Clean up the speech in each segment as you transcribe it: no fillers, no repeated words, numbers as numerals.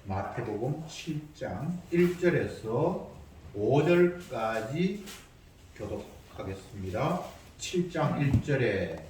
마태복음 7장 1절에서 5절까지 교독하겠습니다. 7장 1절에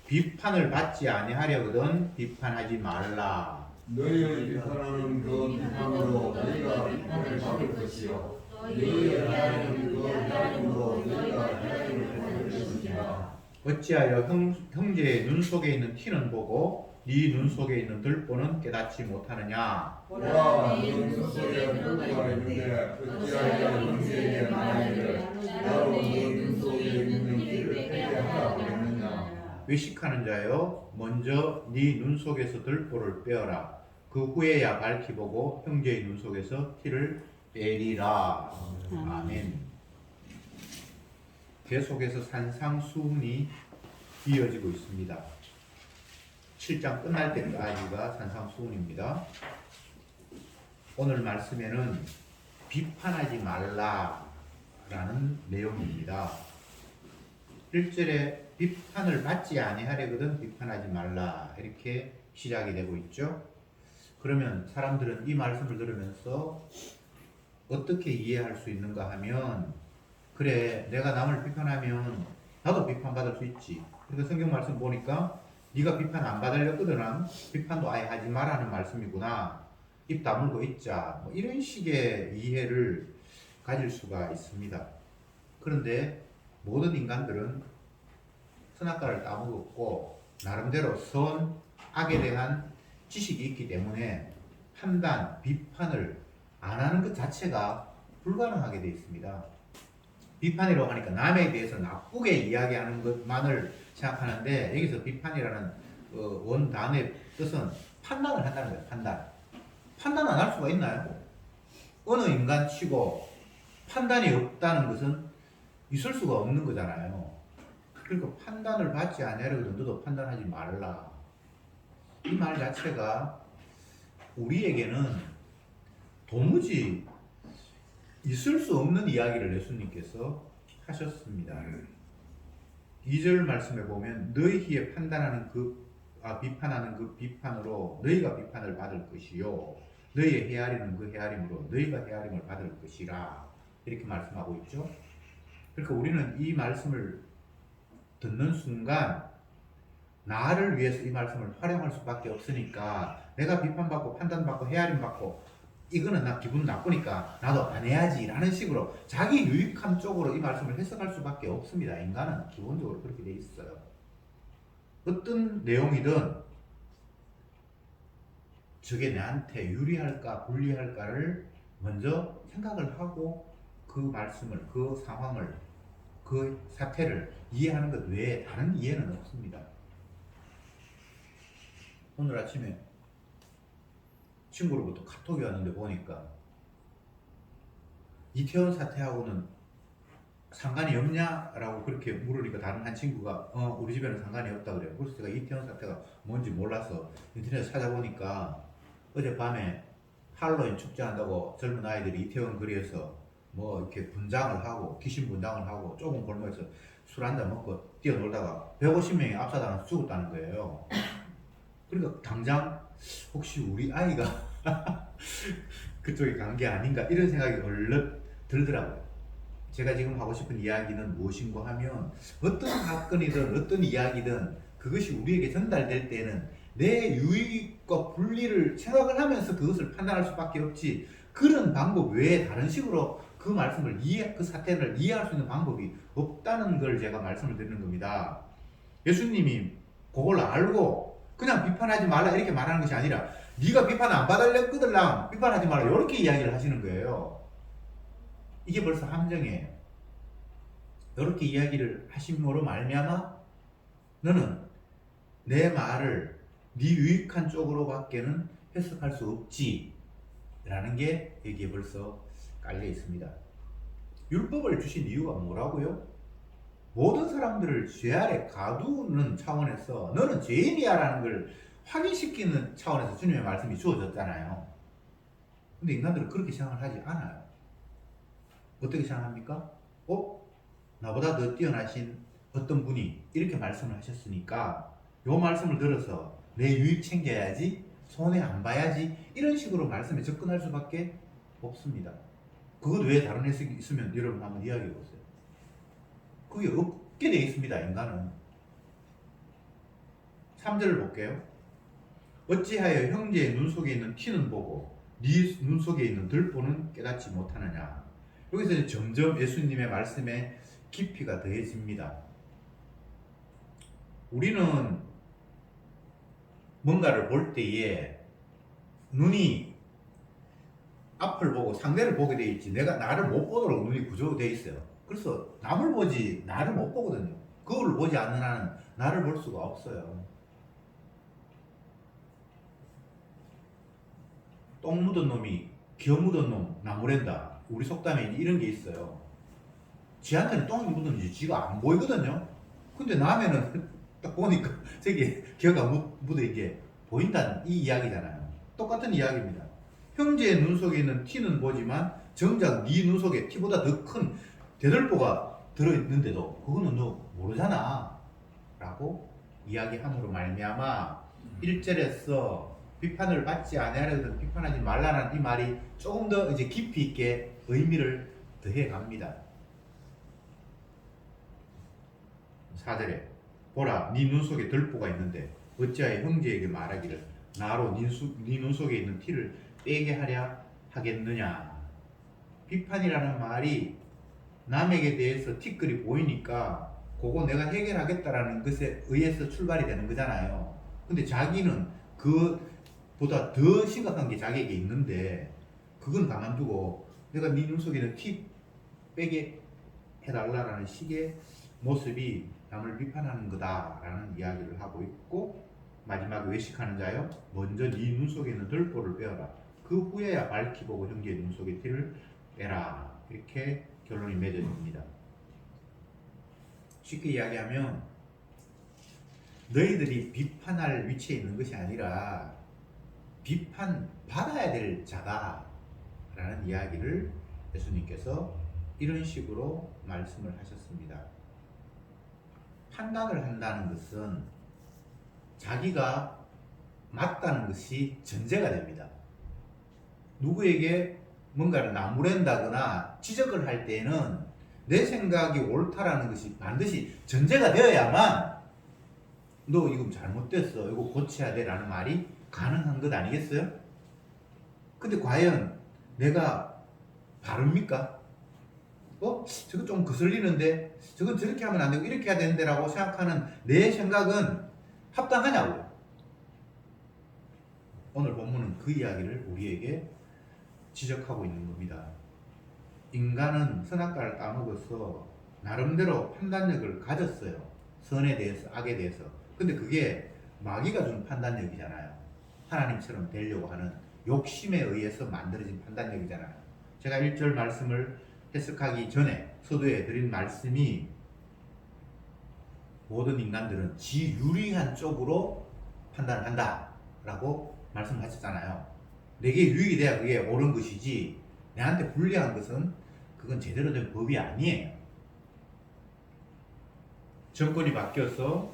비판을 받지 아니하려거든 비판하지 말라. 너희를 비판하는 그 비판으로 너희가 비판을 받을 것이요 너희의 하나님 그 하나님으로 너희가 하나님을 받을 것이니라. 어찌하여 형제의 눈 속에 있는 티는 보고 네 눈 속에 있는 들보는 깨닫지 못하느냐. 보라 너희 눈 속에 들보가 있는데 어찌하여 형제에게 말하기를 나로 너희 눈 속에 있는 티를 빼게 하라 하겠느냐. 외식하는 자여 먼저 네 눈 속에서 들보를 빼어라. 그 후에야 밝히 보고 형제의 눈 속에서 티를 빼리라. 아멘. 계속해서 산상수훈이 이어지고 있습니다. 7장 끝날 때까지가 산상수훈입니다. 오늘 말씀에는 비판하지 말라라는 내용입니다. 1절에 비판을 받지 아니하려거든 비판하지 말라 이렇게 시작이 되고 있죠. 그러면 사람들은 이 말씀을 들으면서 어떻게 이해할 수 있는가 하면, 그래 내가 남을 비판하면 나도 비판받을 수 있지. 그러니까 성경 말씀 보니까 네가 비판 안 받으려거든 비판도 아예 하지 말라는 말씀이구나, 입 다물고 있자, 뭐 이런 식의 이해를 가질 수가 있습니다. 그런데 모든 인간들은 선악과를 따먹었고 나름대로 선, 악에 대한 지식이 있기 때문에 판단, 비판을 안 하는 것 자체가 불가능하게 되어 있습니다. 비판이라고 하니까 남에 대해서 나쁘게 이야기하는 것만을 생각하는데, 여기서 비판이라는 원 단어의 뜻은 판단을 한다는 거예요. 판단 안 할 수가 있나요? 어느 인간 치고 판단이 없다는 것은 있을 수가 없는 거잖아요. 그러니까 판단을 받지 아니하려거든 너도 판단하지 말라. 이 말 자체가 우리에게는 도무지 있을 수 없는 이야기를 예수님께서 하셨습니다. 2절 말씀에 보면 너희의 판단하는 비판하는 그 비판으로 너희가 비판을 받을 것이요 너희의 헤아리는 그 헤아림으로 너희가 헤아림을 받을 것이라 이렇게 말씀하고 있죠. 그러니까 우리는 이 말씀을 듣는 순간 나를 위해서 이 말씀을 활용할 수밖에 없으니까, 내가 비판받고 판단받고 헤아림받고 이거는 나 기분 나쁘니까 나도 안 해야지 라는 식으로 자기 유익함 쪽으로 이 말씀을 해석할 수밖에 없습니다. 인간은 기본적으로 그렇게 돼 있어요. 어떤 내용이든 저게 나한테 유리할까 불리할까를 먼저 생각을 하고 그 말씀을, 그 상황을, 그 사태를 이해하는 것 외에 다른 이해는 없습니다. 오늘 아침에 친구로부터 카톡이 왔는데 보니까 이태원 사태하고는 상관이 없냐라고 그렇게 물으니까 다른 한 친구가 우리 집에는 상관이 없다 그래요. 그래서 제가 이태원 사태가 뭔지 몰라서 인터넷에 찾아보니까 어젯밤에 할로윈 축제한다고 젊은 아이들이 이태원 거리에서 뭐 이렇게 분장을 하고 귀신 분장을 하고 좁은 골목에서 술 한잔 먹고 뛰어놀다가 150명이 압사당해서 죽었다는 거예요. 그러니까 당장 혹시 우리 아이가 그쪽에 간 게 아닌가 이런 생각이 얼른 들더라고요. 제가 지금 하고 싶은 이야기는 무엇인가 하면, 어떤 사건이든 어떤 이야기든 그것이 우리에게 전달될 때는 내 유익과 분리를 생각을 하면서 그것을 판단할 수밖에 없지, 그런 방법 외에 다른 식으로 그 말씀을 그 사태를 이해할 수 있는 방법이 없다는 걸 제가 말씀을 드리는 겁니다. 예수님이 그걸 알고 그냥 비판하지 말라 이렇게 말하는 것이 아니라, 네가 비판 안 받으려거든 비판하지 말라 이렇게 이야기를 하시는 거예요. 이게 벌써 함정이에요. 이렇게 이야기를 하심으로 말미암아 너는 내 말을 네 유익한 쪽으로 밖에는 해석할 수 없지 라는 게 여기에 벌써 깔려 있습니다. 율법을 주신 이유가 뭐라고요? 모든 사람들을 죄 아래 가두는 차원에서 너는 죄인이야 라는 걸 확인시키는 차원에서 주님의 말씀이 주어졌잖아요. 근데 인간들은 그렇게 생각을 하지 않아요. 어떻게 생각합니까? 나보다 더 뛰어나신 어떤 분이 이렇게 말씀을 하셨으니까 요 말씀을 들어서 내 유익 챙겨야지, 손해 안 봐야지 이런 식으로 말씀에 접근할 수밖에 없습니다. 그것 외에 다른 해석이 있으면 여러분 한번 이야기해 보세요. 그게 없게 되어 있습니다. 인간은. 3절을 볼게요. 어찌하여 형제의 눈 속에 있는 티는 보고 네 눈 속에 있는 들보는 깨닫지 못하느냐. 여기서 이제 점점 예수님의 말씀에 깊이가 더해집니다. 우리는 뭔가를 볼 때에 눈이 앞을 보고 상대를 보게 돼 있지 내가 나를 못 보도록 눈이 구조되어 있어요. 그래서 남을 보지 나를 못 보거든요. 그거를 보지 않는 한은 나를 볼 수가 없어요. 똥 묻은 놈이 기어 묻은 놈 나무랜다. 우리 속담에 이런 게 있어요. 지한테는 똥이 묻은지 지가 안 보이거든요. 근데 남에는 딱 보니까 저기 기어가 묻은 게 보인다는 이 이야기잖아요. 똑같은 이야기입니다. 형제의 눈 속에 있는 티는 보지만 정작 네 눈 속에 티보다 더 큰 대들보가 들어있는데도 그거는 너 모르잖아 라고 이야기함으로 말미암아 1절에서 비판을 받지 아니하려거든 비판하지 말라는 이 말이 조금 더 이제 깊이 있게 의미를 더해 갑니다. 4절에 보라 네 눈 속에 들보가 있는데 어찌하여 형제에게 말하기를 나로 네 눈 속에 있는 티를 빼게 하랴 하겠느냐. 비판이라는 말이 남에게 대해서 티끌이 보이니까 그거 내가 해결하겠다라는 것에 의해서 출발이 되는 거잖아요. 근데 자기는 그보다 더 심각한 게 자기에게 있는데 그건 가만두고 내가 네 눈 속에 있는 티 빼게 해달라라는 식의 모습이 남을 비판하는 거다라는 이야기를 하고 있고 마지막에 외식하는 자요 먼저 네 눈 속에 있는 들보를 빼어라. 그 후에야 밝히 보고 형제의 눈 속에 티를 빼라. 이렇게 결론이 맺어집니다. 쉽게 이야기하면 너희들이 비판할 위치에 있는 것이 아니라 비판받아야 될 자다라는 이야기를 예수님께서 이런 식으로 말씀을 하셨습니다. 판단을 한다는 것은 자기가 맞다는 것이 전제가 됩니다. 누구에게 뭔가를 나무랜다거나 지적을 할 때는 내 생각이 옳다라는 것이 반드시 전제가 되어야만 너 이거 잘못됐어 이거 고쳐야 돼 라는 말이 가능한 것 아니겠어요? 근데 과연 내가 바릅니까? 저거 좀 거슬리는데 저건 저렇게 하면 안 되고 이렇게 해야 되는데 라고 생각하는 내 생각은 합당하냐고요. 오늘 본문은 그 이야기를 우리에게 지적하고 있는 겁니다. 인간은 선악과를 따먹어서 나름대로 판단력을 가졌어요. 선에 대해서 악에 대해서. 근데 그게 마귀가 준 판단력이잖아요. 하나님처럼 되려고 하는 욕심에 의해서 만들어진 판단력이잖아요. 제가 1절 말씀을 해석하기 전에 서두에 드린 말씀이 모든 인간들은 지 유리한 쪽으로 판단을 한다 라고 말씀하셨잖아요. 내게 유익이 돼야 그게 옳은 것이지 내한테 불리한 것은 그건 제대로 된 법이 아니에요. 정권이 바뀌어서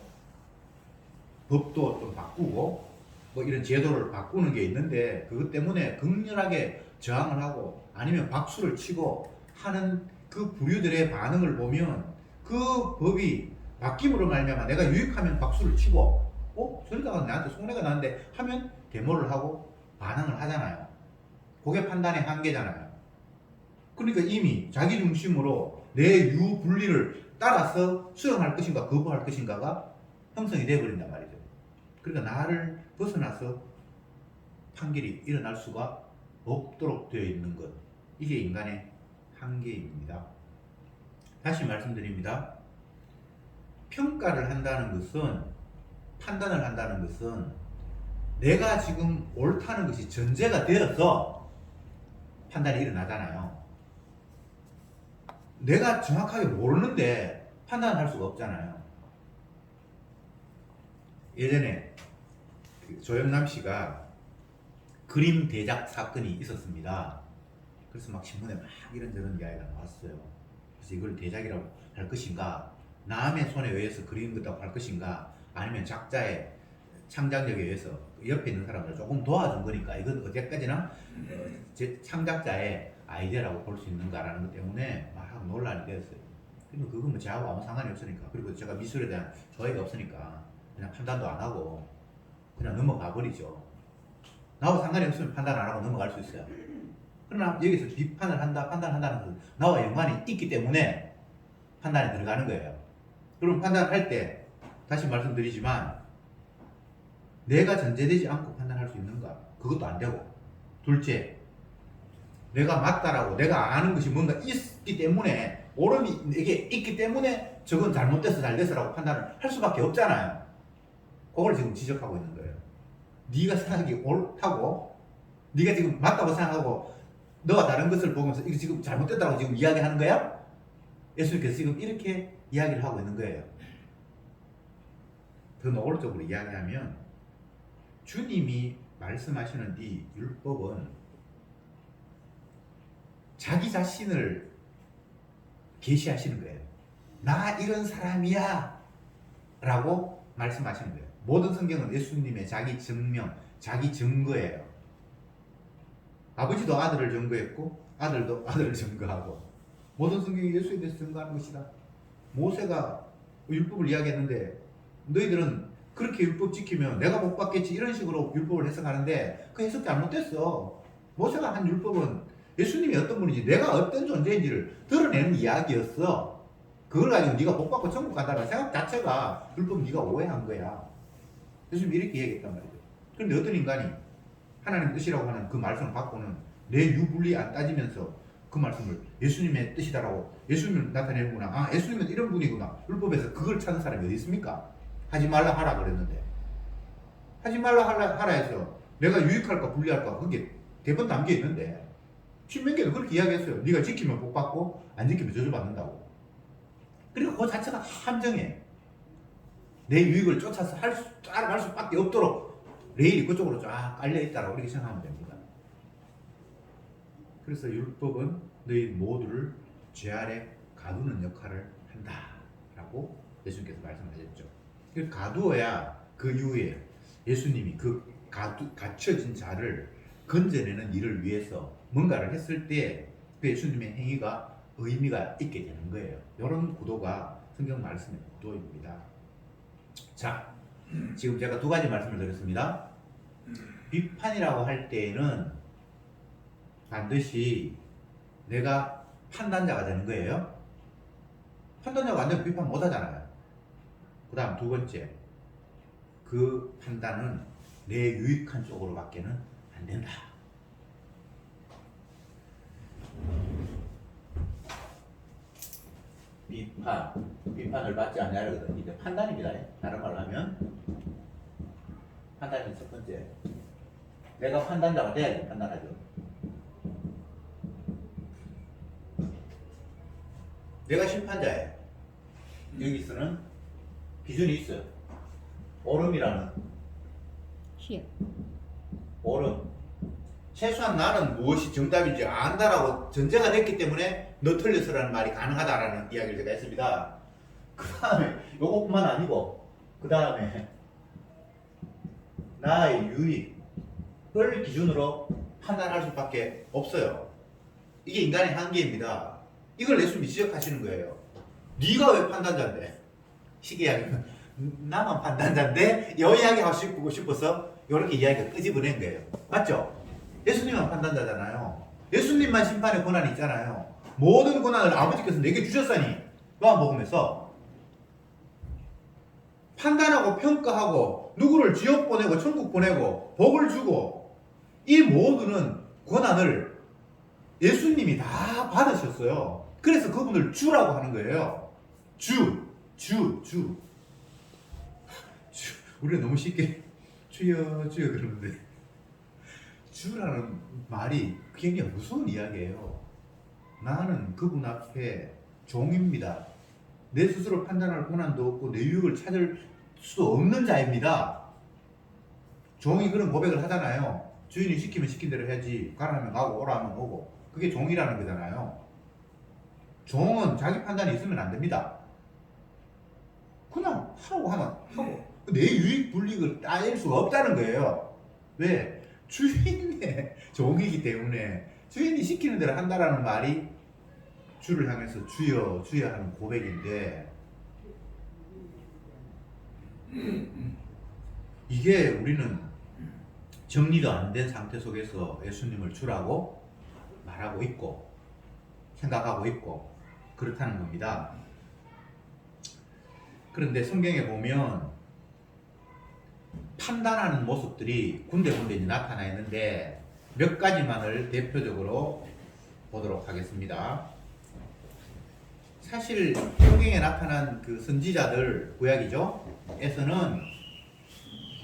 법도 좀 바꾸고 뭐 이런 제도를 바꾸는 게 있는데 그것 때문에 극렬하게 저항을 하고 아니면 박수를 치고 하는 그 부류들의 반응을 보면 그 법이 바뀜으로 말미암아 내가 유익하면 박수를 치고 저러다가 나한테 손해가 나는데 하면 데모를 하고 반항을 하잖아요. 그게 판단의 한계잖아요. 그러니까 이미 자기 중심으로 내 유불리를 따라서 수용할 것인가 거부할 것인가가 형성이 되어버린단 말이죠. 그러니까 나를 벗어나서 판결이 일어날 수가 없도록 되어 있는 것. 이게 인간의 한계입니다. 다시 말씀드립니다. 평가를 한다는 것은 판단을 한다는 것은 내가 지금 옳다는 것이 전제가 되어서 판단이 일어나잖아요. 내가 정확하게 모르는데 판단을 할 수가 없잖아요. 예전에 조영남 씨가 그림 대작 사건이 있었습니다. 그래서 막 신문에 막 이런저런 이야기가 나왔어요. 그래서 이걸 대작이라고 할 것인가, 남의 손에 의해서 그린 것이라고 할 것인가, 아니면 작자의 창작력에 의해서 옆에 있는 사람들 조금 도와준 거니까 이건 어제까지나 제 창작자의 아이디어라고 볼 수 있는가라는 것 때문에 막 논란이 되었어요. 그러면 그건 뭐 저하고 아무 상관이 없으니까, 그리고 제가 미술에 대한 조예가 없으니까 그냥 판단도 안 하고 그냥 넘어가 버리죠. 나와 상관이 없으면 판단 안 하고 넘어갈 수 있어요. 그러나 여기서 비판을 한다, 판단한다는 것은 나와 연관이 있기 때문에 판단에 들어가는 거예요. 그럼 판단을 할 때 다시 말씀드리지만 내가 전제되지 않고 판단할 수 있는가? 그것도 안 되고, 둘째, 내가 맞다라고 내가 아는 것이 뭔가 있기 때문에, 옳음이 내게 있기 때문에 저건 잘못돼서 잘 됐어라고 판단을 할 수밖에 없잖아요. 그걸 지금 지적하고 있는 거예요. 네가 생각이 옳다고, 네가 지금 맞다고 생각하고 너가 다른 것을 보면서 이거 지금 잘못됐다고 지금 이야기하는 거야? 예수님께서 지금 이렇게 이야기를 하고 있는 거예요. 더 노골적으로 이야기하면 주님이 말씀하시는 이 율법은 자기 자신을 계시하시는 거예요. 나 이런 사람이야 라고 말씀하시는 거예요. 모든 성경은 예수님의 자기 증명, 자기 증거예요. 아버지도 아들을 증거했고 아들도 아들을 증거하고, 모든 성경이 예수에 대해서 증거하는 것이다. 모세가 율법을 이야기했는데 너희들은 그렇게 율법 지키면 내가 복 받겠지 이런 식으로 율법을 해석하는데 그 해석 잘못됐어. 모세가 한 율법은 예수님이 어떤 분인지, 내가 어떤 존재인지를 드러내는 이야기였어. 그걸 가지고 네가 복 받고 천국 간다는 생각 자체가 율법 네가 오해한 거야. 예수님이 이렇게 얘기했단 말이죠. 그런데 어떤 인간이 하나님 뜻이라고 하는 그 말씀을 받고는 내 유불리 안 따지면서 그 말씀을 예수님의 뜻이다라고, 예수님을 나타내는구나, 아 예수님은 이런 분이구나, 율법에서 그걸 찾는 사람이 어디 있습니까? 하지 말라 하라 그랬는데, 하지 말라 하라 해서 내가 유익할까 불리할까 그게 대본 담겨 있는데 신명기에도 그렇게 이야기했어요. 네가 지키면 복 받고 안 지키면 저주받는다고. 그리고 그 자체가 함정이에요. 내 유익을 쫓아서 따라갈 수밖에 없도록 레일이 그쪽으로 쫙 깔려 있다라고 이렇게 생각하면 됩니다. 그래서 율법은 너희 모두를 죄 아래 가두는 역할을 한다라고 예수님께서 말씀하셨죠. 가두어야 그 이후에 예수님이 그 갇혀진 자를 건져내는 일을 위해서 뭔가를 했을 때 그 예수님의 행위가 의미가 있게 되는 거예요. 이런 구도가 성경 말씀의 구도입니다. 자, 지금 제가 두 가지 말씀을 드렸습니다. 비판이라고 할 때에는 반드시 내가 판단자가 되는 거예요. 판단자가 안 되면 비판 못 하잖아요. 그 다음 두 번째, 그 판단은 내 유익한 쪽으로 밖에는 안 된다. 비판을 받지 않냐거든. 이제 판단입니다. 다른 말로 하면 판단이 첫 번째, 내가 판단자가 돼야지 판단하죠. 내가 심판자예요. 여기서는 기준이 있어요. 옳음이라는 옳음. 최소한 나는 무엇이 정답인지 안다라고 전제가 됐기 때문에 너 틀렸어라는 말이 가능하다라는 이야기를 제가 했습니다. 그 다음에 요것뿐만 아니고 그 다음에 나의 유익을 기준으로 판단할 수밖에 없어요. 이게 인간의 한계입니다. 이걸 예수님이 지적하시는 거예요. 네가 왜 판단자인데? 쉽게 이야기하면 나만 판단자인데 이 이야기 하고 싶어서 이렇게 이야기가 끄집어낸 거예요. 맞죠? 예수님만 판단자잖아요. 예수님만 심판의 권한이 있잖아요. 모든 권한을 아버지께서 내게 주셨으니 요한복음에서 판단하고 평가하고 누구를 지옥 보내고 천국 보내고 복을 주고 이 모두는 권한을 예수님이 다 받으셨어요. 그래서 그분을 주라고 하는 거예요. 주. 우리가 너무 쉽게 주여 그러는데 주라는 말이 굉장히 무서운 이야기예요. 나는 그분 앞에 종입니다. 내 스스로 판단할 권한도 없고 내 유익을 찾을 수도 없는 자입니다. 종이 그런 고백을 하잖아요. 주인이 시키면 시킨 대로 해야지, 가라면 가고 오라 하면 오고. 그게 종이라는 거잖아요. 종은 자기 판단이 있으면 안 됩니다. 그냥 하라고 하면 하고. 내 유익 불이익을 따질 수가 없다는 거예요. 왜? 주인의 종이기 때문에 주인이 시키는 대로 한다라는 말이 주를 향해서 주여 주여 하는 고백인데, 이게 우리는 정리도 안 된 상태 속에서 예수님을 주라고 말하고 있고 생각하고 있고 그렇다는 겁니다. 그런데 성경에 보면 판단하는 모습들이 군데군데 나타나 있는데 몇 가지만을 대표적으로 보도록 하겠습니다. 사실 성경에 나타난 그 선지자들 구약이죠. 에서는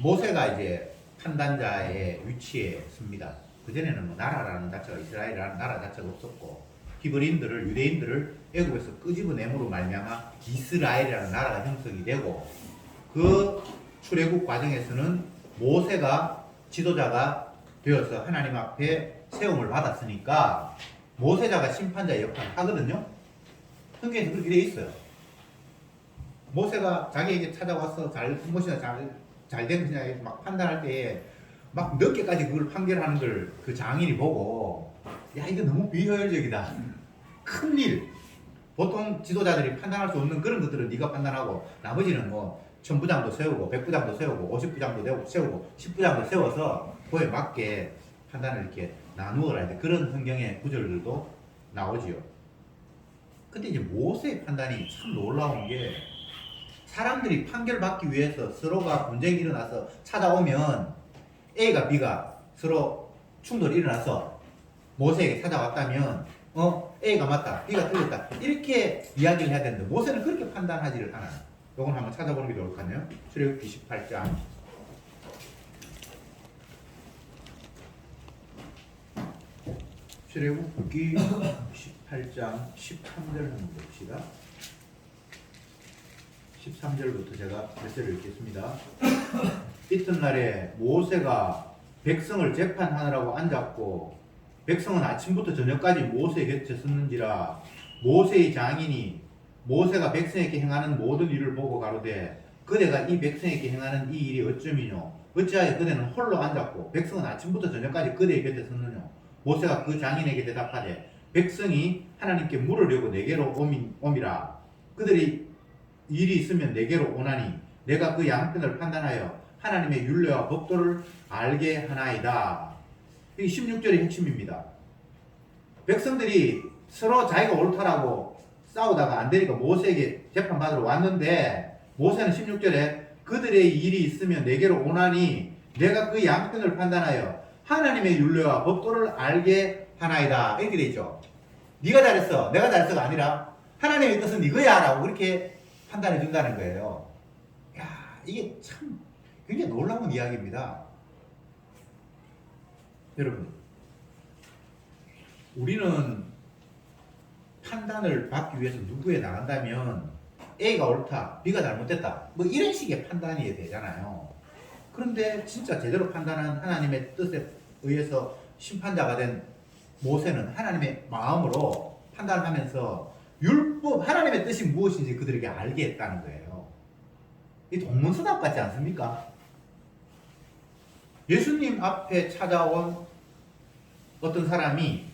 모세가 이제 판단자의 위치에 섭니다. 그전에는 뭐 나라라는 자체가, 이스라엘이라는 나라 자체가 없었고 히브리인들을, 유대인들을 애굽에서 끄집어내므로 말미암아 이스라엘이라는 나라가 형성이 되고, 그 출애굽 과정에서는 모세가 지도자가 되어서 하나님 앞에 세움을 받았으니까 모세자가 심판자의 역할을 하거든요. 성경에서 그렇게 되어 있어요. 모세가 자기에게 찾아와서 무엇이나 잘된 그냥 막 판단할 때에 막 늦게까지 그걸 판결하는 걸 그 장인이 보고, 야 이거 너무 비효율적이다, 큰일. 보통 지도자들이 판단할 수 없는 그런 것들은 네가 판단하고 나머지는 뭐 1000부장도 세우고 100부장도 세우고 50부장도 세우고 10부장도 세워서 그에 맞게 판단을 이렇게 나누어라, 그런 성경의 구절들도 나오지요. 근데 이제 모세의 판단이 참 놀라운 게, 사람들이 판결받기 위해서 서로가 분쟁이 일어나서 찾아오면 A가 B가 서로 충돌이 일어나서 모세에게 찾아왔다면 A가 맞다, B가 틀렸다, 이렇게 이야기를 해야 되는데 모세는 그렇게 판단하지를 않아요. 요건 한번 찾아보는 게 좋을 것 같네요. 출애굽기 18장. 출애굽기 18장 13절 한번 봅시다. 13절부터 제가 메시지를 읽겠습니다. 이튿날에 모세가 백성을 재판하느라고 앉았고 백성은 아침부터 저녁까지 모세 곁에 섰는지라, 모세의 장인이 모세가 백성에게 행하는 모든 일을 보고 가로되 그대가 이 백성에게 행하는 이 일이 어쩌미뇨, 어찌하여 그대는 홀로 앉았고 백성은 아침부터 저녁까지 그대의 곁에 섰느뇨. 모세가 그 장인에게 대답하되 백성이 하나님께 물으려고 내게로 오미라. 그들이 일이 있으면 내게로 오나니 내가 그 양편을 판단하여 하나님의 율례와 법도를 알게 하나이다. 이게 16절의 핵심입니다. 백성들이 서로 자기가 옳다라고 싸우다가 안 되니까 모세에게 재판받으러 왔는데, 모세는 16절에 그들의 일이 있으면 내게로 오나니 내가 그 양편을 판단하여 하나님의 율례와 법도를 알게 하나이다, 이렇게 돼 있죠. 네가 잘했어, 내가 잘했어가 아니라 하나님의 뜻은 이거야 라고 그렇게 판단해 준다는 거예요. 야, 이게 참 굉장히 놀라운 이야기입니다. 여러분, 우리는 판단을 받기 위해서 누구에 나간다면 A가 옳다, B가 잘못됐다, 뭐 이런 식의 판단이 되잖아요. 그런데 진짜 제대로 판단한 하나님의 뜻에 의해서 심판자가 된 모세는 하나님의 마음으로 판단을 하면서 율법, 하나님의 뜻이 무엇인지 그들에게 알게 했다는 거예요. 이 동문서답 같지 않습니까? 예수님 앞에 찾아온 어떤 사람이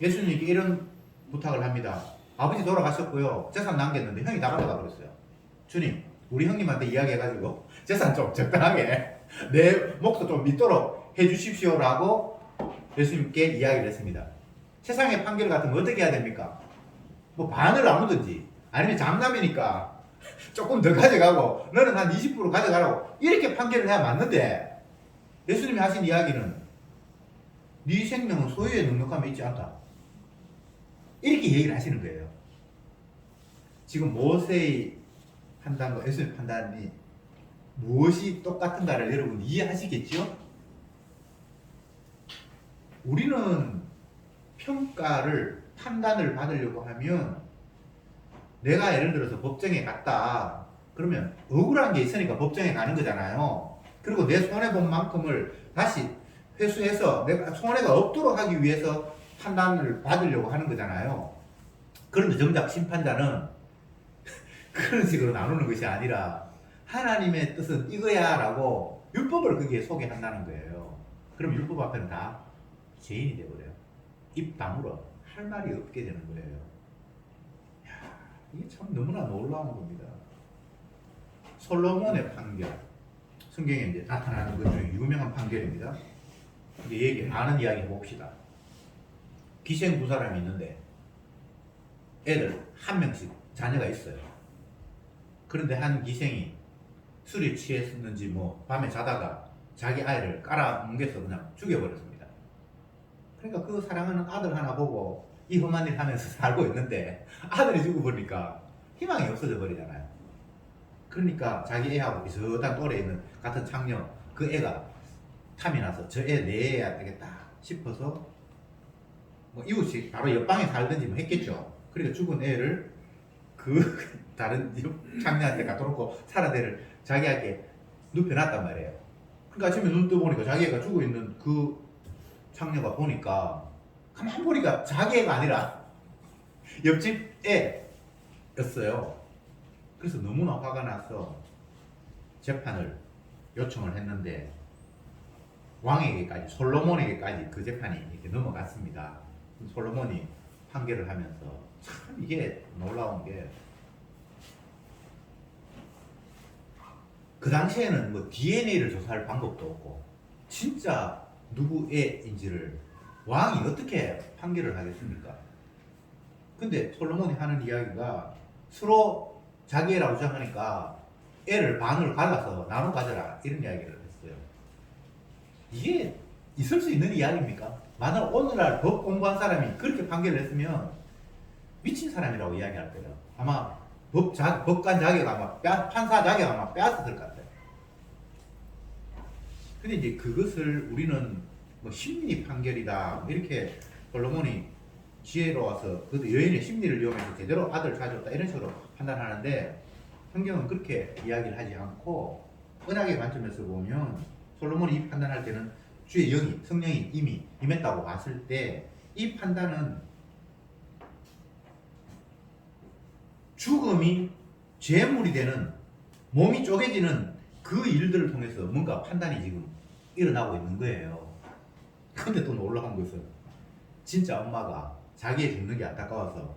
예수님께 이런 부탁을 합니다. 아버지 돌아가셨고요, 재산 남겼는데 형이 다 가져가 버렸어요. 주님, 우리 형님한테 이야기해가지고 재산 좀 적당하게 내 몫도 좀 믿도록 해주십시오라고 예수님께 이야기를 했습니다. 세상의 판결 같은 거 어떻게 해야 됩니까? 뭐 반을 나누든지, 아니면 장남이니까 조금 더 가져가고 너는 한 20% 가져가라고, 이렇게 판결을 해야 맞는데, 예수님이 하신 이야기는 네 생명은 소유에 넉넉함에 있지 않다, 이렇게 얘기를 하시는 거예요. 지금 모세의 판단과 예수님의 판단이 무엇이 똑같은가를 여러분 이해하시겠죠? 우리는 평가를, 판단을 받으려고 하면, 내가 예를 들어서 법정에 갔다 그러면 억울한 게 있으니까 법정에 가는 거잖아요. 그리고 내 손해본 만큼을 다시 회수해서 내가 손해가 없도록 하기 위해서 판단을 받으려고 하는 거잖아요. 그런데 정작 심판자는 그런 식으로 나누는 것이 아니라 하나님의 뜻은 이거야라고 율법을 거기에 소개한다는 거예요. 그럼 율법 앞에는 다 죄인이 되버려요. 입 다물어 할 말이 없게 되는 거예요. 야, 이게 참 너무나 놀라운 겁니다. 솔로몬의 판결, 성경에 이제 나타나는 것 중에 유명한 판결입니다. 이제 아는 이야기 해봅시다. 기생 두 사람이 있는데 애들 한 명씩 자녀가 있어요. 그런데 한 기생이 술에 취했는지 뭐 밤에 자다가 자기 아이를 깔아뭉개서 그냥 죽여버렸습니다. 그러니까 그 사랑하는 아들 하나 보고 이 험한 일 하면서 살고 있는데 아들이 죽어버리니까 희망이 없어져 버리잖아요. 그러니까 자기 애하고 비슷한 또래에 있는 같은 창녀 그 애가 탐이 나서 저 애 내야 되겠다 싶어서 뭐 이웃이 바로 옆방에 살든지 뭐 했겠죠. 그러니까 죽은 애를 그 다른 창녀한테 갖다 놓고 살아야 애를 자기에게 눕혀놨단 말이에요. 그러니까 아침에 눈 떠보니까 자기 애가 죽어있는 그 창녀가 보니까 가만 보니까 자기 애가 아니라 옆집 애였어요. 그래서 너무나 화가 나서 재판을 요청을 했는데 왕에게까지 솔로몬에게까지 그 재판이 이렇게 넘어갔습니다. 솔로몬이 판결을 하면서 참 이게 놀라운 게 그 당시에는 뭐 DNA를 조사할 방법도 없고 진짜 누구의 인지를 왕이 어떻게 판결을 하겠습니까? 근데 솔로몬이 하는 이야기가 서로 자기 애라고 주장하니까 애를 반으로 갈라서 나눠 가져라 이런 이야기를 했어요. 이게 있을 수 있는 이야기입니까? 만약 오늘날 법 공부한 사람이 그렇게 판결을 했으면 미친 사람이라고 이야기할 거예요. 아마 법관 자격 아마 판사 자격 아마 빼앗았을 것 같아요. 근데 이제 그것을 우리는 뭐 심리 판결이다 이렇게 솔로몬이 지혜로워서 그 여인의 심리를 이용해서 제대로 아들을 찾았다 이런 식으로 판단하는데 성경은 그렇게 이야기를 하지 않고 언약의 관점에서 보면 솔로몬이 이 판단할 때는 주의 영이 성령이 이미 임했다고 봤을 때 이 판단은 죽음이 죄물이 되는 몸이 쪼개지는 그 일들을 통해서 뭔가 판단이 지금 일어나고 있는 거예요. 근데 또 놀라운 것은 진짜 엄마가 자기의 죽는 게 안타까워서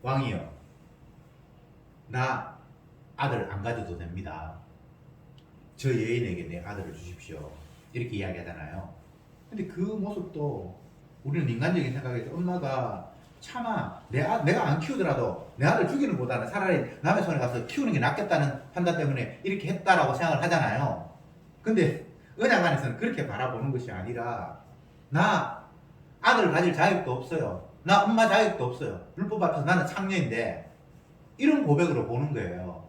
왕이여 나 아들 안 가져도 됩니다. 저 여인에게 내 아들을 주십시오. 이렇게 이야기하잖아요. 근데 그 모습도 우리는 인간적인 생각에서 엄마가 차마 내가 안 키우더라도 내 아들 죽이는 보다는 차라리 남의 손에 가서 키우는 게 낫겠다는 판단 때문에 이렇게 했다라고 생각을 하잖아요. 근데 언약 안에서는 그렇게 바라보는 것이 아니라 나 아들 가질 자격도 없어요. 나 엄마 자격도 없어요. 율법 앞에서 나는 창녀인데 이런 고백으로 보는 거예요.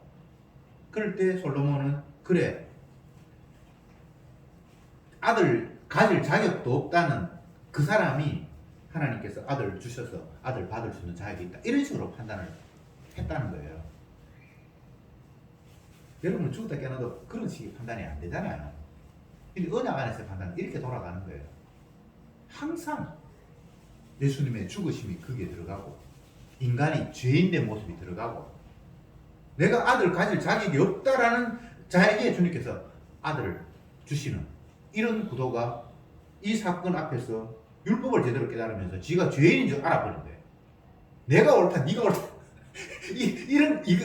그럴 때 솔로몬은 그래 아들 가질 자격도 없다는 그 사람이 하나님께서 아들을 주셔서 아들 받을 수 있는 자격이 있다 이런 식으로 판단을 했다는 거예요. 여러분 죽었다 깨어나도 그런 식의 판단이 안 되잖아요. 근데 언약 안에서의 판단은 이렇게 돌아가는 거예요. 항상 예수님의 죽으심이 거기에 들어가고 인간이 죄인된 모습이 들어가고 내가 아들 가질 자격이 없다라는 자에게 주님께서 아들을 주시는 이런 구도가 이 사건 앞에서 율법을 제대로 깨달으면서 지가 죄인인 줄 알아버린 거예요. 내가 옳다, 네가 옳다.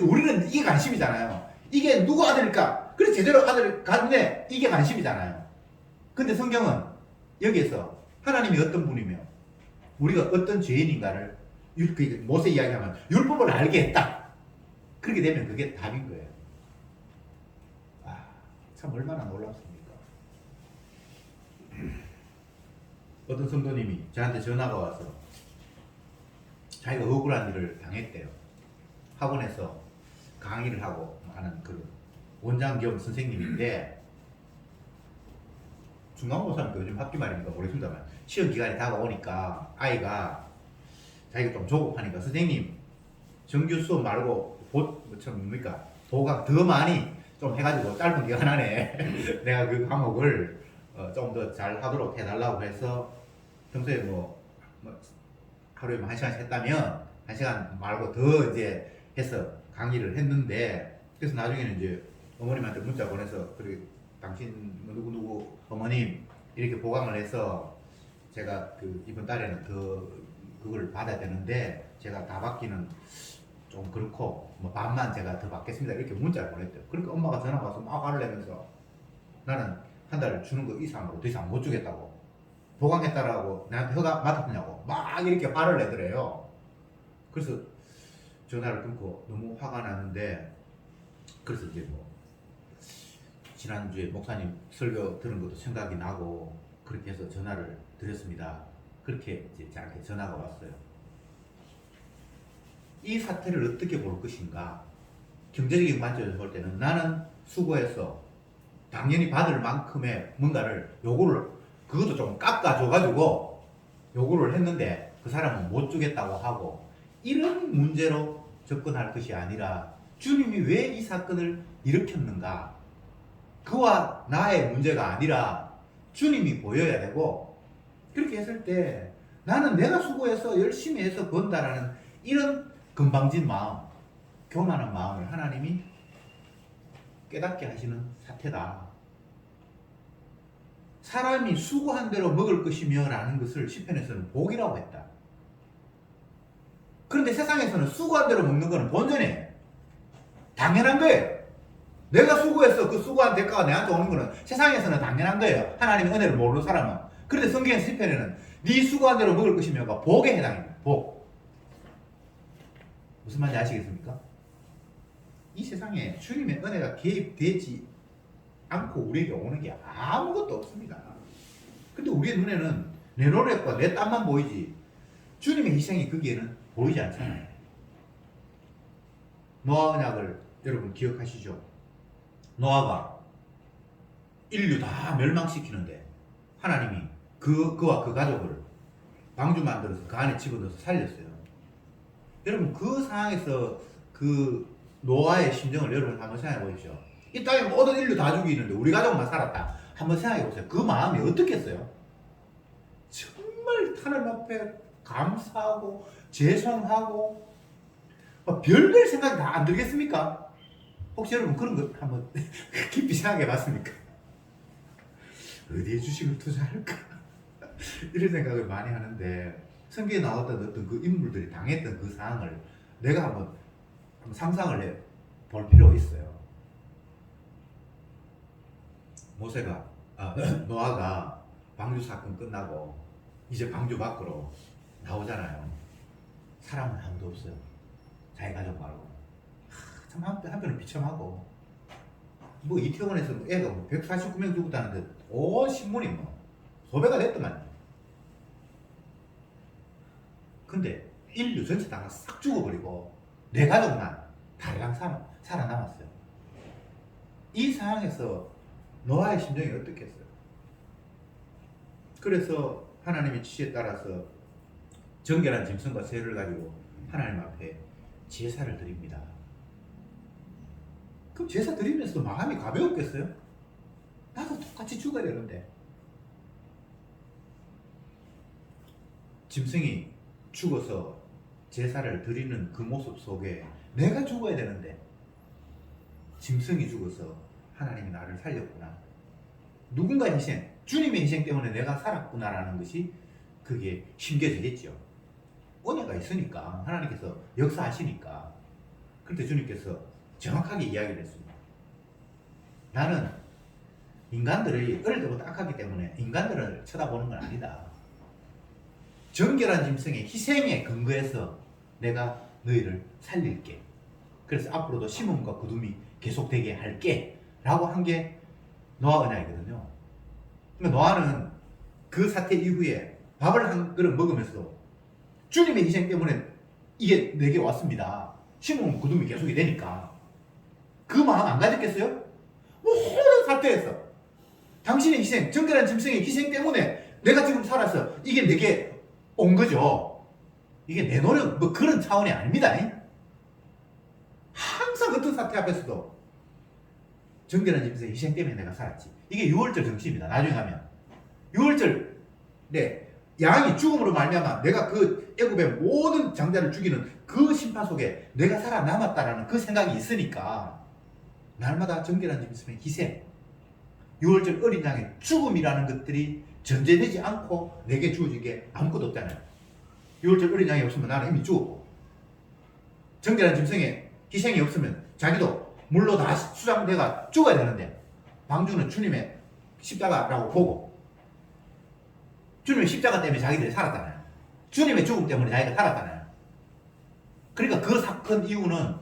우리는 이게 관심이잖아요. 이게 누구 아들일까? 그래 제대로 아들을 갖네. 이게 관심이잖아요. 근데 성경은 여기에서 하나님이 어떤 분이며 우리가 어떤 죄인인가를 모세 이야기하면 율법을 알게 했다. 그렇게 되면 그게 답인 거예요. 참 얼마나 놀랍습니까? 어떤 성도님이 저한테 전화가 와서 자기가 억울한 일을 당했대요. 학원에서 강의를 하고 하는 그 원장 겸 선생님인데 중간고사니까 요즘 학기 말입니까 모르겠습니다만 시험 기간이 다가오니까 아이가 자기가 좀 조급하니까 선생님 정규 수업 말고 뭡니까 도강 더 많이 좀 해가지고 짧은 기간 안에 내가 그 과목을 좀 더 잘 하도록 해달라고 해서 평소에 뭐 하루에 1시간씩 했다면 1시간 말고 더 이제 해서 강의를 했는데 그래서 나중에는 이제 어머님한테 문자 보내서 그래 당신 누구 어머님 이렇게 보강을 해서 제가 그 이번 달에는 더 그걸 받아야 되는데 제가 다 받기는 좀 그렇고 뭐 반만 제가 더 받겠습니다 이렇게 문자를 보냈대요. 그러니까 엄마가 전화가 와서 막 화를 내면서 나는 한 달 주는 거 이상으로 더 이상 못 주겠다고 보강했다라고 나한테 허가 맡았냐고 막 이렇게 화를 내더래요. 그래서 전화를 끊고 너무 화가 나는데 그래서 이제 뭐 지난주에 목사님 설교 들은 것도 생각이 나고 그렇게 해서 전화를 드렸습니다. 그렇게 이제 저한테 전화가 왔어요. 이 사태를 어떻게 볼 것인가? 경제적인 관점에서 볼 때는 나는 수고해서 당연히 받을 만큼의 뭔가를 요구를 그것도 좀 깎아줘가지고 요구를 했는데 그 사람은 못 주겠다고 하고 이런 문제로 접근할 것이 아니라 주님이 왜 이 사건을 일으켰는가? 그와 나의 문제가 아니라 주님이 보여야 되고 그렇게 했을 때 나는 내가 수고해서 열심히 해서 번다라는 이런 건방진 마음, 교만한 마음을 하나님이 깨닫게 하시는 사태다. 사람이 수고한 대로 먹을 것이며 라는 것을 시편에서는 복이라고 했다. 그런데 세상에서는 수고한 대로 먹는 것은 본전이에요. 당연한 거예요. 내가 수고해서 그 수고한 대가가 내한테 오는 것은 세상에서는 당연한 거예요. 하나님의 은혜를 모르는 사람은. 그런데 성경 시편에는 네 수고한 대로 먹을 것이며가 복에 해당입니다. 복. 무슨 말인지 아시겠습니까? 이 세상에 주님의 은혜가 개입되지 않고 우리에게 오는 게 아무것도 없습니다. 근데 우리의 눈에는 내 노력과 내 땀만 보이지 주님의 희생이 거기에는 보이지 않잖아요. 노아 언약을 여러분 기억하시죠? 노아가 인류 다 멸망시키는데 하나님이 그와 그 가족을 방주 만들어서 그 안에 집어넣어서 살렸어요. 여러분 그 상황에서 그 노아의 심정을 여러분 한번 생각해 보십시오. 이 땅에 모든 인류 다 죽이는데 우리 가족만 살았다. 한번 생각해 보세요. 그 마음이 어떻겠어요? 정말 하나님 앞에 감사하고 죄송하고 별별 생각이 다 안 들겠습니까? 혹시 여러분 그런 거 한번 깊이 생각해 봤습니까? 어디에 주식을 투자할까? 이런 생각을 많이 하는데 성경에 나왔던 어떤 그 인물들이 당했던 그 상황을 내가 한번 상상을 해 볼 필요가 있어요. 노아가 방주 사건 끝나고 이제 방주 밖으로 나오잖아요. 사람은 아무도 없어요. 자기 가족 말고. 참 한편은 비참하고 뭐 이태원에서 애가 149명 죽었다는데 온 신문이 뭐 소배가 됐더만. 근데 인류 전체 다 싹 죽어버리고 내 가족만 달랑 살아남았어요. 이 상황에서 노아의 심정이 어떻겠어요? 그래서 하나님의 지시에 따라서 정결한 짐승과 새를 가지고 하나님 앞에 제사를 드립니다. 그럼 제사 드리면서도 마음이 가벼웠겠어요? 나도 똑같이 죽어야 되는데. 짐승이 죽어서 제사를 드리는 그 모습 속에 내가 죽어야 되는데 짐승이 죽어서 하나님이 나를 살렸구나. 누군가의 희생, 주님의 희생 때문에 내가 살았구나라는 것이 그게 심겨지겠죠. 은혜가 있으니까 하나님께서 역사하시니까. 그런데 주님께서 정확하게 이야기를 했습니다. 나는 인간들이 어릴 때부터 악하기 때문에 인간들을 쳐다보는 건 아니다. 정결한 짐승의 희생에 근거해서 내가 너희를 살릴게. 그래서 앞으로도 심음과 거둠이 계속되게 할게 라고 한 게 노아 언약이거든요. 그러니까 노아는 그 사태 이후에 밥을 한 그릇 먹으면서도 주님의 희생 때문에 이게 내게 왔습니다. 심음 거둠이 계속이 되니까 그 마음 안 가졌겠어요? 모든 사태에서 당신의 희생, 정결한 짐승의 희생 때문에 내가 지금 살아서 이게 내게 온 거죠. 이게 내 노력 뭐 그런 차원이 아닙니다. 항상 어떤 사태 앞에서도 정결한 짐승의 희생 때문에 내가 살았지. 이게 6월절 정신입니다. 나중에 가면 6월절 양이 죽음으로 말미암아 내가 그 애굽의 모든 장자를 죽이는 그 심판 속에 내가 살아남았다라는 그 생각이 있으니까 날마다 정결한 짐승의 희생, 유월절 어린 양의 죽음이라는 것들이 전제되지 않고 내게 주어진 게 아무것도 없잖아요. 유월절 어린 양이 없으면 나는 이미 죽었고, 정결한 짐승의 희생이 없으면 자기도 물로 다 수장돼가 죽어야 되는데, 방주는 주님의 십자가라고 보고, 주님의 십자가 때문에 자기들이 살았잖아요. 주님의 죽음 때문에 자기가 살았잖아요. 그러니까 그 사건 이후는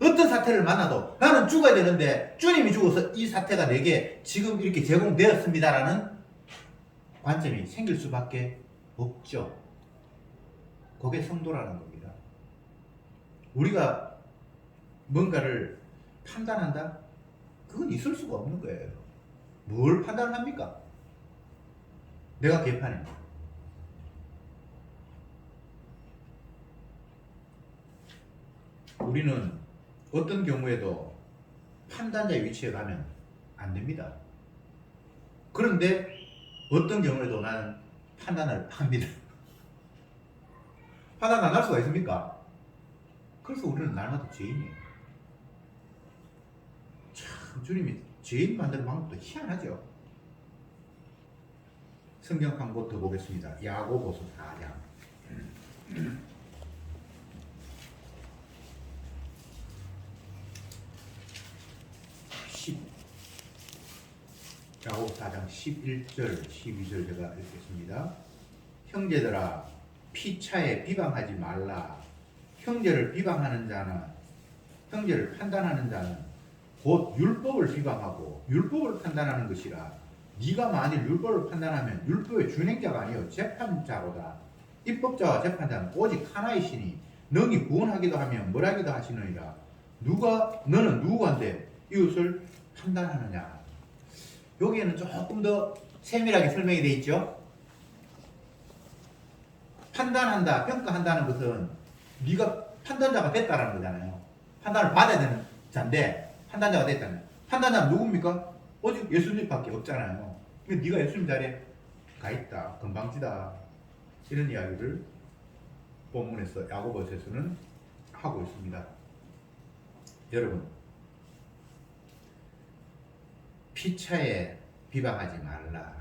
어떤 사태를 만나도 나는 죽어야 되는데 주님이 죽어서 이 사태가 내게 지금 이렇게 제공되었습니다라는 관점이 생길 수밖에 없죠. 그게 성도라는 겁니다. 우리가 뭔가를 판단한다? 그건 있을 수가 없는 거예요. 뭘 판단합니까? 내가 개판해. 우리는 어떤 경우에도 판단자의 위치에 가면 안 됩니다. 그런데 어떤 경우에도 나는 판단을 합니다. 판단 안 할 수가 있습니까? 그래서 우리는 날마다 죄인이에요. 참, 주님이 죄인 만드는 방법도 희한하죠. 성경 한 곳 더 보겠습니다. 야고보서 4장. 야고보 4장 11절, 12절 제가 읽겠습니다. 형제들아, 피차에 비방하지 말라. 형제를 비방하는 자는, 형제를 판단하는 자는 곧 율법을 비방하고 율법을 판단하는 것이라. 네가 만일 율법을 판단하면 율법의 준행자가 아니요 재판자로다. 입법자와 재판자는 오직 하나이시니 능히 구원하기도 하며 멸하기도 하시느니라. 너는 누구한테 이웃을 판단하느냐? 여기에는 조금 더 세밀하게 설명이 되어 있죠. 판단한다, 평가한다는 것은 네가 판단자가 됐다라는 거잖아요. 판단을 받아야 되는 자인데 판단자가 됐다는. 판단자는 누굽니까? 오직 예수님밖에 없잖아요. 그러니까 네가 예수님 자리에 가 있다, 건방지다, 이런 이야기를 본문에서 야고보서에서는 하고 있습니다. 여러분, 피차에 비방하지 말라.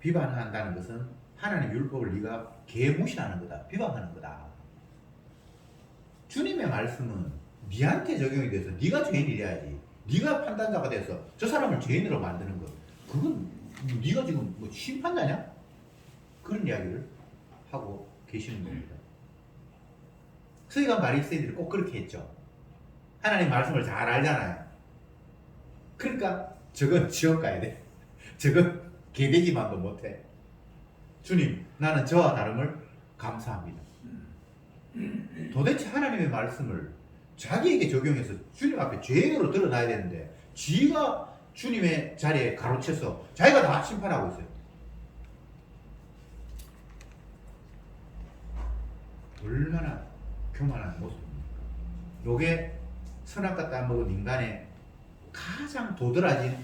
비방한다는 것은 하나님의 율법을 네가 개무시하는 거다, 비방하는 거다. 주님의 말씀은 네한테 적용이 돼서 네가 죄인이 돼야지. 네가 판단자가 돼서 저 사람을 죄인으로 만드는 것, 그건 네가 지금 뭐 심판자냐? 그런 이야기를 하고 계시는 겁니다. 서기관 바리새인들이 꼭 그렇게 했죠. 하나님 말씀을 잘 알잖아요. 그러니까 저건 지옥 가야 돼. 저건 개되기만도 못해. 주님, 나는 저와 다름을 감사합니다. 도대체 하나님의 말씀을 자기에게 적용해서 주님 앞에 죄인으로 드러나야 되는데 지가 주님의 자리에 가로채서 자기가 다 심판하고 있어요. 얼마나 교만한 모습입니까? 요게 선악과 따먹은 인간의 가장 도드라진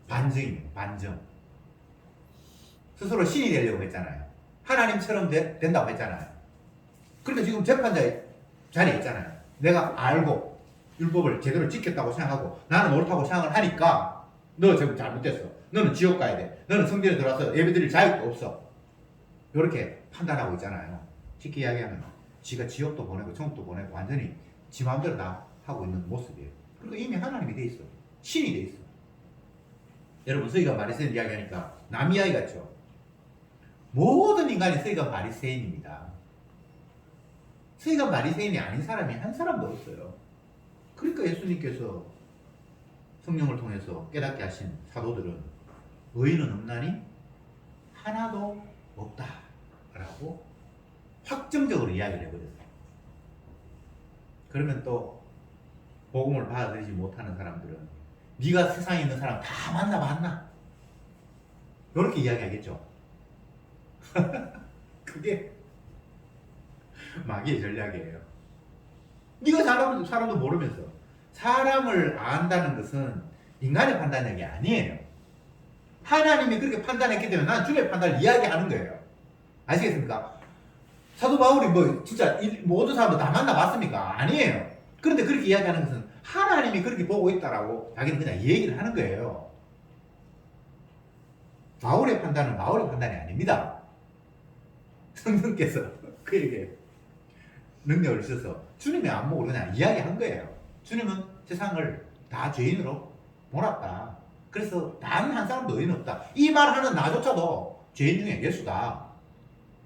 반증입니다. 반증. 스스로 신이 되려고 했잖아요. 하나님처럼 된다고 했잖아요. 그러니까 지금 재판자의 자리에 있잖아요. 내가 알고 율법을 제대로 지켰다고 생각하고 나는 옳다고 생각을 하니까 너 지금 잘못됐어. 너는 지옥 가야 돼. 너는 성전에 들어와서 예배드릴 자유도 없어. 이렇게 판단하고 있잖아요. 쉽게 이야기하면 지가 지옥도 보내고 천국도 보내고 완전히 지 마음대로 다 하고 있는 모습이에요. 그리고 이미 하나님이 돼 있어. 신이 돼 있어. 여러분, 서기관 바리새인 이야기하니까 남 이야기 같죠? 모든 인간이 서기관 바리새인입니다. 서기관 바리새인이 아닌 사람이 한 사람도 없어요. 그러니까 예수님께서 성령을 통해서 깨닫게 하신 사도들은 의인은 없나니 하나도 없다라고 확정적으로 이야기를 해버렸어요. 그러면 또 복음을 받아들이지 못하는 사람들은 네가 세상에 있는 사람 다 만나봤나? 이렇게 이야기하겠죠. 그게 마귀의 전략이에요. 네가 사람도 모르면서 사람을 안다는 것은 인간의 판단력이 아니에요. 하나님이 그렇게 판단했기 때문에 난 주님의 판단을 이야기하는 거예요. 아시겠습니까? 사도 바울이 뭐 진짜 모든 사람들 다 만나봤습니까? 아니에요. 그런데 그렇게 이야기하는 것은 하나님이 그렇게 보고 있다라고 자기는 그냥 얘기를 하는 거예요. 바울의 판단은 바울의 판단이 아닙니다. 성령께서 그에게 능력을 주셔서 주님의 안목으로 그냥 이야기한 거예요. 주님은 세상을 다 죄인으로 몰았다. 그래서 단 한 사람도 의인 없다. 이 말하는 나조차도 죄인 중에 예수다.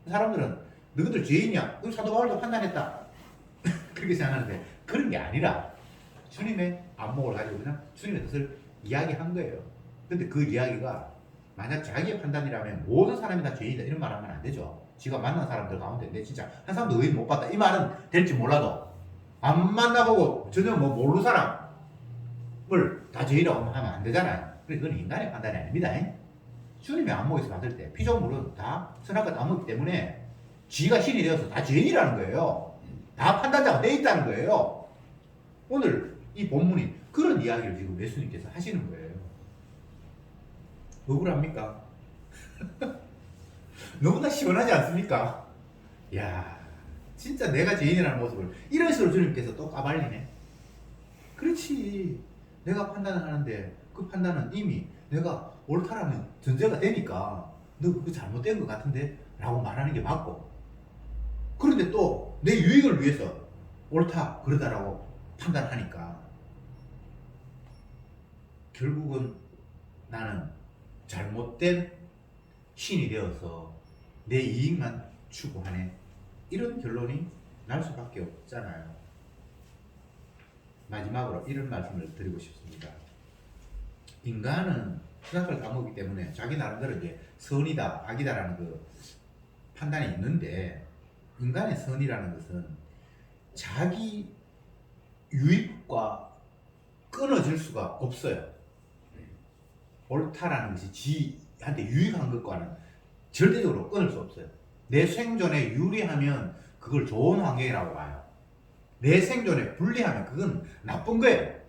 사람들은 너희들 죄인이야. 그럼 사도 바울도 판단했다. 그렇게 생각하는데 그런 게 아니라 주님의 안목을 가지고 그냥 주님의 뜻을 이야기한 거예요. 근데 그 이야기가 만약 자기의 판단이라면 모든 사람이 다 죄인이다 이런 말 하면 안 되죠. 지가 만난 사람들 가운데 내 진짜 한 사람도 의인 못 봤다 이 말은 될지 몰라도 안 만나보고 전혀 뭐 모르는 사람을 다 죄인이라고 하면 안 되잖아요. 그건 인간의 판단이 아닙니다. 주님의 안목에서 받을 때 피조물은 다 선악과 나무이기 때문에 쥐가 신이 되어서 다 죄인이라는 거예요. 다 판단자가 돼 있다는 거예요. 오늘 이 본문이 그런 이야기를 지금 예수님께서 하시는 거예요. 억울합니까? 너무나 시원하지 않습니까? 야, 진짜 내가 죄인이라는 모습을 이런 식으로 주님께서 또 까발리네. 그렇지. 내가 판단을 하는데 그 판단은 이미 내가 옳다라는 전제가 되니까 너 그거 잘못된 것 같은데? 라고 말하는 게 맞고, 그런데 또 내 유익을 위해서 옳다 그러다라고 판단하니까 결국은 나는 잘못된 신이 되어서 내 이익만 추구하네. 이런 결론이 날 수밖에 없잖아요. 마지막으로 이런 말씀을 드리고 싶습니다. 인간은 선악을 까먹기 때문에 자기 나름대로 이제 선이다, 악이다라는 그 판단이 있는데, 인간의 선이라는 것은 자기 유익과 끊어질 수가 없어요. 옳다라는 것이 지한테 유익한 것과는 절대적으로 끊을 수 없어요. 내 생존에 유리하면 그걸 좋은 환경이라고 봐요. 내 생존에 불리하면 그건 나쁜 거예요.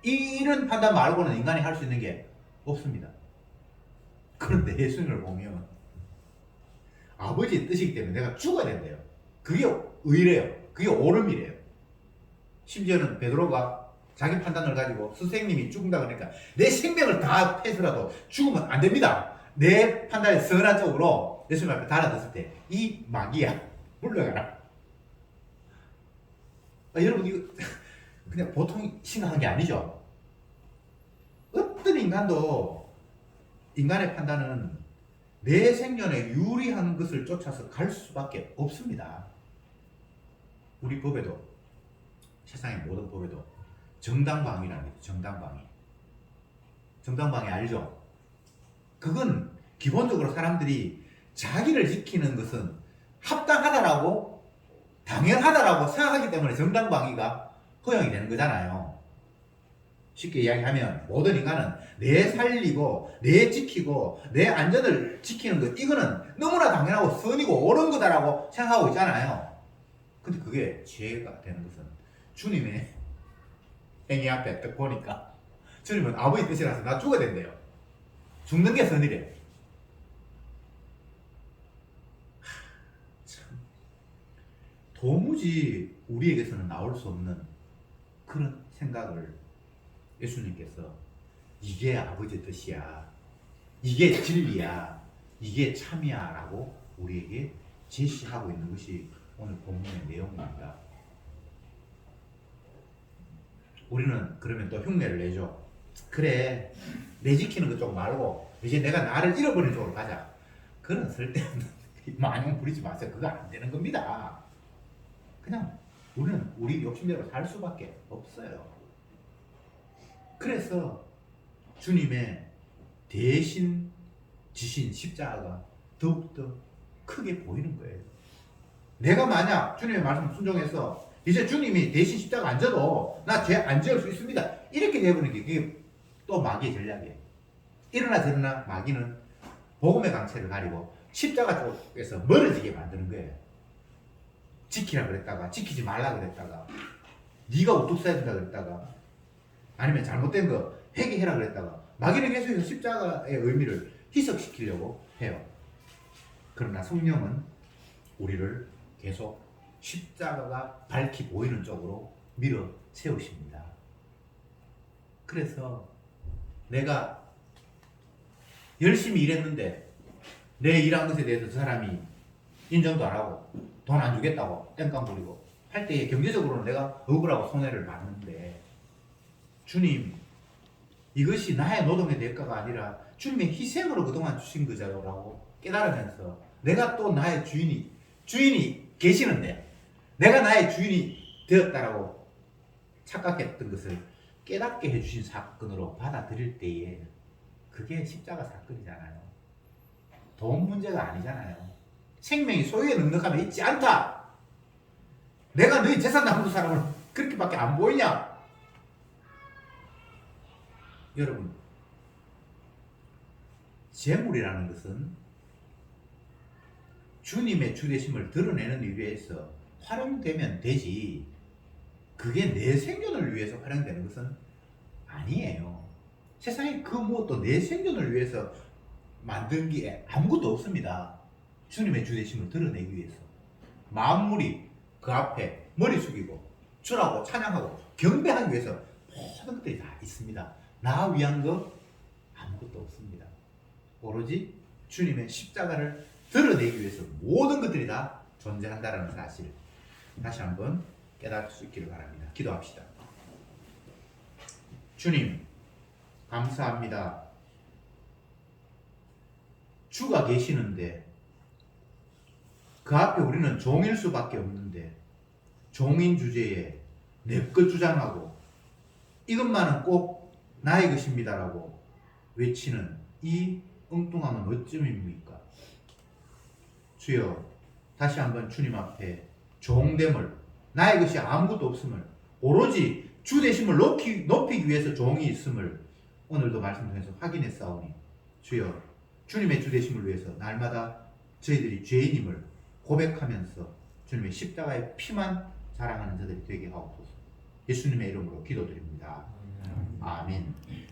이런 판단 말고는 인간이 할 수 있는 게 없습니다. 그런데 예수님을 보면 아버지의 뜻이기 때문에 내가 죽어야 된대요. 그게 의래요. 그게 옳음이래요. 심지어는 베드로가 자기 판단을 가지고 선생님이 죽는다 그러니까 내 생명을 다 패서라도 죽으면 안 됩니다. 내 판단이 선한 쪽으로 예수님 앞에 달아들었을 때 이 마귀야 물러가라. 여러분 이거 그냥 보통 생각한 게 아니죠. 어떤 인간도 인간의 판단은 내 생존에 유리한 것을 쫓아서 갈 수밖에 없습니다. 우리 법에도, 세상의 모든 법에도 정당방위라는 게 있어요. 정당방위. 정당방위 알죠? 그건 기본적으로 사람들이 자기를 지키는 것은 합당하다라고, 당연하다라고 생각하기 때문에 정당방위가 허용이 되는 거잖아요. 쉽게 이야기하면 모든 인간은 내 살리고 내 지키고 내 안전을 지키는 것, 이거는 너무나 당연하고 선이고 옳은 거다라고 생각하고 있잖아요. 근데 그게 죄가 되는 것은 주님의 행위 앞에 딱 보니까 주님은 아버지 뜻이라서 나 죽어야 된대요. 죽는 게 선이래. 참, 도무지 우리에게서는 나올 수 없는 그런 생각을 예수님께서 이게 아버지 뜻이야, 이게 진리야, 이게 참이야 라고 우리에게 제시하고 있는 것이 오늘 본문의 내용입니다. 우리는 그러면 또 흉내를 내죠. 그래, 내 지키는 것 좀 말고 이제 내가 나를 잃어버리는 쪽으로 가자. 그런 쓸데없는 마냥 부리지 마세요. 그거 안 되는 겁니다. 그냥 우리는 우리 욕심대로 살 수밖에 없어요. 그래서 주님의 대신 지신 십자가가 더욱더 크게 보이는 거예요. 내가 만약 주님의 말씀 순종해서 이제 주님이 대신 십자가 안 져도 나 죄 안 지을 수 있습니다, 이렇게 되어버리는 게 그게 또 마귀의 전략이에요. 이러나 저러나 마귀는 복음의 강체를 가리고 십자가 쪽에서 멀어지게 만드는 거예요. 지키라 그랬다가 지키지 말라 그랬다가, 네가 우뚝 서야 된다 그랬다가, 아니면 잘못된 거 회개해라 그랬다가, 마귀는 계속해서 십자가의 의미를 희석시키려고 해요. 그러나 성령은 우리를 계속 십자가가 밝히 보이는 쪽으로 밀어 세우십니다. 그래서 내가 열심히 일했는데 내 일한 것에 대해서 그 사람이 인정도 안 하고 돈 안 주겠다고 땡깡 부리고 할 때에 경제적으로는 내가 억울하고 손해를 봤는데 주님 이것이 나의 노동의 대가가 아니라 주님의 희생으로 그동안 주신 거자라고 깨달으면서 내가 또 나의 주인이 계시는데 내가 나의 주인이 되었다라고 착각했던 것을 깨닫게 해주신 사건으로 받아들일 때에 그게 십자가 사건이잖아요. 돈 문제가 아니잖아요. 생명이 소유에 넉넉함에 있지 않다. 내가 너희 재산 나누는 사람을 그렇게밖에 안 보이냐? 여러분, 재물이라는 것은 주님의 주되심을 드러내는 위해서 활용되면 되지, 그게 내 생존을 위해서 활용되는 것은 아니에요. 세상에 그 무엇도 내 생존을 위해서 만든 게 아무것도 없습니다. 주님의 주되심을 드러내기 위해서 만물이 그 앞에 머리 숙이고 주라고 찬양하고 경배하기 위해서 모든 것들이 다 있습니다. 나 위한 거 아무것도 없습니다. 오로지 주님의 십자가를 드러내기 위해서 모든 것들이 다 존재한다는 사실 다시 한번 깨달을 수 있기를 바랍니다. 기도합시다. 주님 감사합니다. 주가 계시는데 그 앞에 우리는 종일 수밖에 없는데 종인 주제에 내 것 주장하고 이것만은 꼭 나의 것입니다라고 외치는 이 엉뚱함은 어쩜입니까? 주여 다시 한번 주님 앞에 종됨을 나의 것이 아무것도 없음을 오로지 주 되심을 높이기 위해서 종이 있음을 오늘도 말씀 통해서 확인했사오니 주여 주님의 주 되심을 위해서 날마다 저희들이 죄인임을 고백하면서 주님의 십자가의 피만 자랑하는 자들이 되게 하옵소서. 예수님의 이름으로 기도드립니다. 아멘.